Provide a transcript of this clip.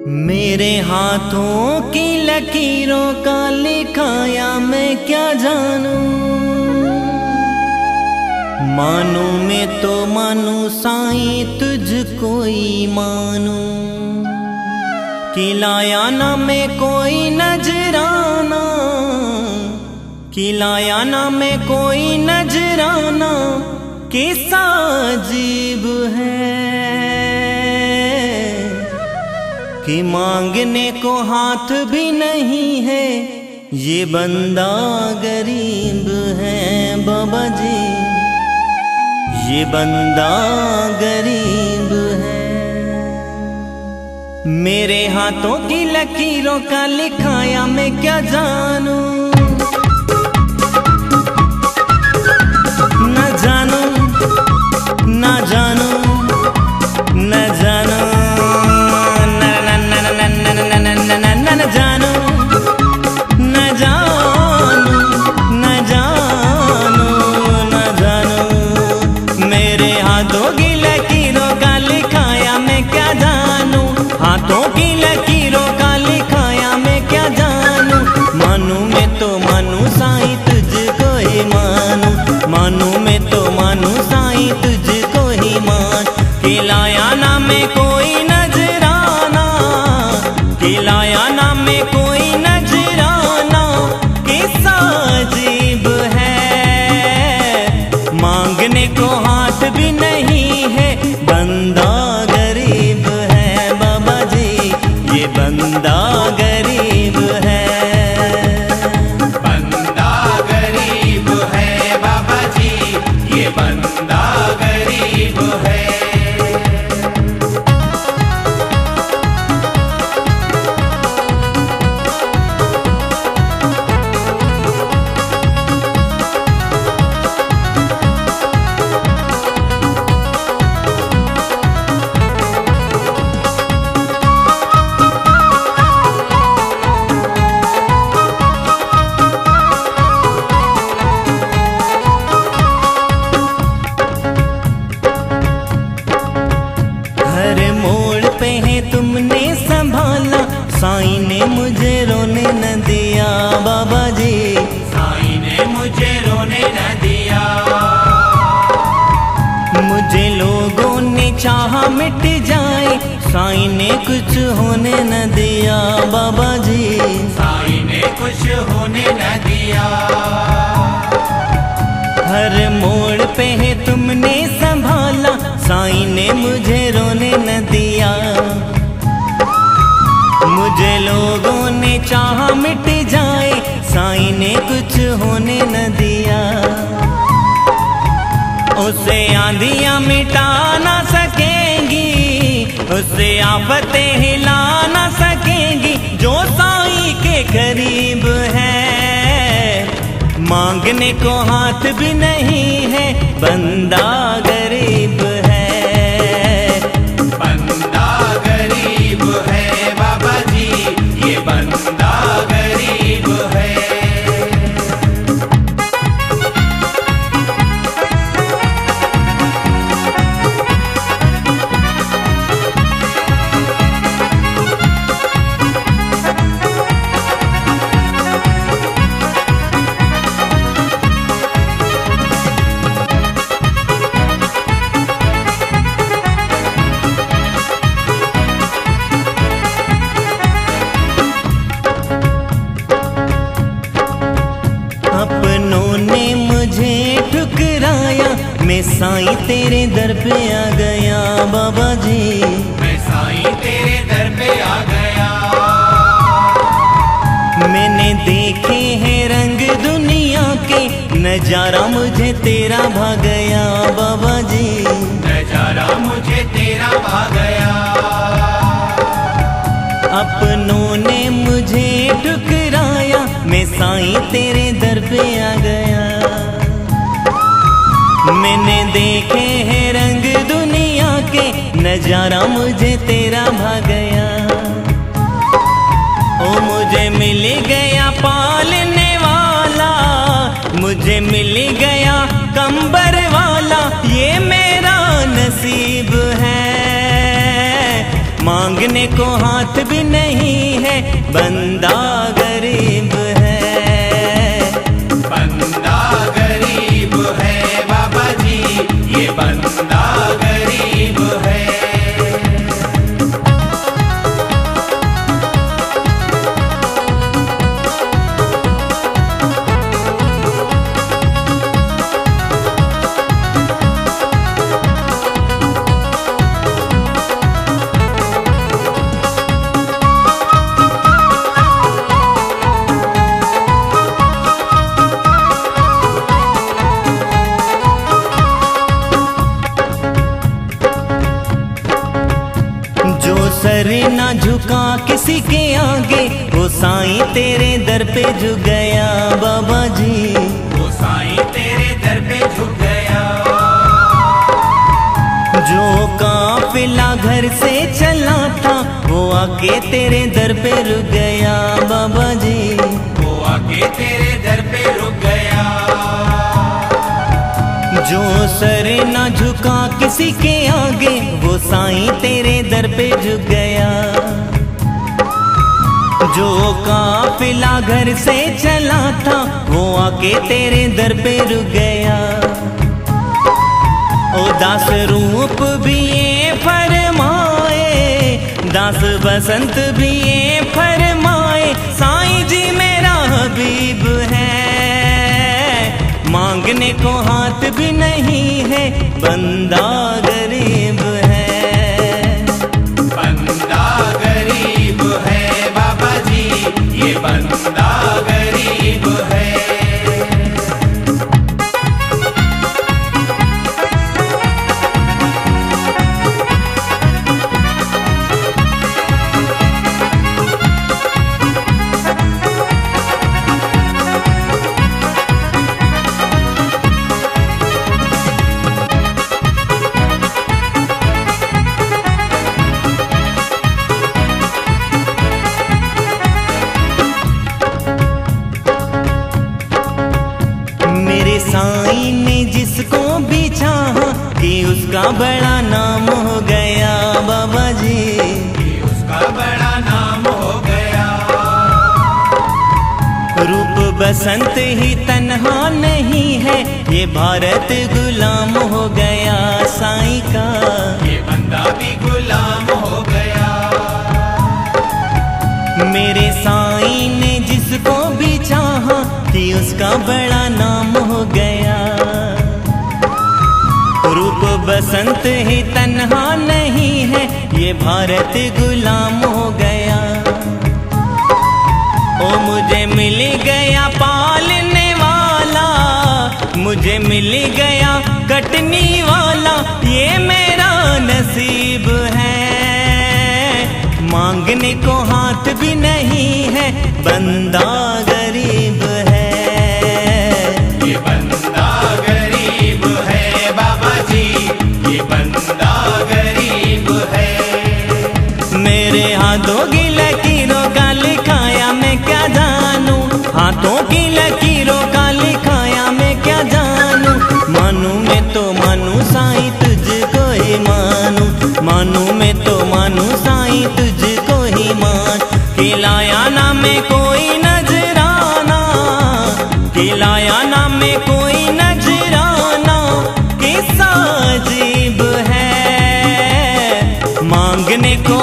मेरे हाथों की लकीरों का लिखाया मैं क्या जानूं। मानू मैं तो मानू साईं तुझको ही मानूं। खिलाया ना मैं कोई नजराना, खिलाया ना मैं कोई नजराना, किस्सा अजीब है कि मांगने को हाथ भी नहीं है। ये बंदा गरीब है बाबा जी, ये बंदा गरीब है। मेरे हाथों की लकीरों का लिखाया मैं क्या जानूं। न जानूं, न जानूं, न जानूं, हाथों की लकीरों का लिखाया मैं क्या जानूं। मानू मैं तो मानू साईं तुझको ही मानूं। मानू मैं तो मानू साईं तुझको ही मान। खिलाया ना मैं कोई नजराना, खिलाया ना मैं कोई नजराना, किस्सा अजीब है। मांगने को हाथ भी नहीं है, बंदा गरीब है बाबा जी, ये बंदा गरीब है। बंदा गरीब है बाबा जी, ये बंदा गरीब है। तुमने संभाला साईं ने मुझे रोने न दिया बाबा जी, साईं ने मुझे रोने न दिया। मुझे लोगों ने चाहा मिट जाए, साईं ने कुछ होने न दिया बाबा जी, साईं ने कुछ होने न दिया। हर मोड़ पे है तुमने संभाला, साईं ने मुझे रोने न दिया। मुझे लोगों ने चाहा मिट जाए, साईं ने कुछ होने न दिया। उसे आंधियां मिटा ना सकेंगी, उसे आफतें हिला ना सकेंगी, जो साईं के करीब है। मांगने को हाथ भी नहीं है, बंदा गरीब है। बंदा गरीब है बाबा जी, ये बंदा गरीब है। अपनों ने मुझे ठुकराया, मैं साईं तेरे दर पे आ गया बाबा जी, मैं साईं तेरे दर पे आ गया। मैंने देखे हैं रंग दुनिया के, नजारा मुझे तेरा भा गया बाबा जी, नजारा मुझे तेरा भा गया। अपनों ने मुझे ठुकराया, मैं साईं तेरे दर पे आ गया। मैंने देखे हैं रंग दुनिया के, नजारा मुझे तेरा भा गया। ओ मुझे मिल गया पालने वाला, मुझे मिल गया कंबर वाला, ये मेरा नसीब है। मांगने को हाथ भी बंदा गरीब है। बंदा गरीब है बाबा जी, ये बंदा गरीब है। सर ना झुका किसी के आगे, वो साईं तेरे दर पे झुक गया बाबा जी। वो साईं तेरे दर पे झुक गया। जो काफिला घर से चला था, वो आके तेरे दर पे रुक गया बाबा जी। वो आके तेरे दर पे रुक गया। जो सर ना झुका किसी के आगे, वो साईं तेरे दर पे झुक गया। जो काफिला घर से चला था, वो आके तेरे दर पे रुक गया। ओ दास रूप भी ये फरमाए, दास बसंत भी ये फरमाए, साईं जी मेरा हबीब है। मांगने को हाथ भी नहीं है, बंदा गरीब है। बंदा गरीब है बाबा जी, ये बंदा गरीब है। साईं ने जिसको भी चाहा, कि उसका बड़ा नाम हो गया बाबा जी। कि उसका बड़ा नाम हो गया। रूप बसंत ही तन्हा नहीं है, ये भारत गुलाम हो गया साईं का। ये बंदा भी गुलाम हो गया। मेरे साईं ने जिसको भी चाहा, कि उसका बड़ा नाम हो गया। रूप बसंत ही तन्हा नहीं है, ये भारत गुलाम हो गया। ओ मुझे मिल गया पालने वाला, मुझे मिल गया कटनी वाला, ये मेरा नसीब है। मांगने को हाथ भी नहीं है, बंदा गरीब है। ये बंदा गरीब है बाबा जी, ये बंदा गरीब है। मेरे हाथों की लकीरों का लिखाया मैं क्या जानू, हाथों की लकीरों का लिखाया मैं क्या जानू। मानू मैं तो मानू साईं तुझको ही मानू, मानू मैं तो मानू साईं तुझको ही मान। खिलाया ना मैं कोई नजराना, खिलाया ना मैं कोई नजराना, किस्सा अजीब है। मांगने को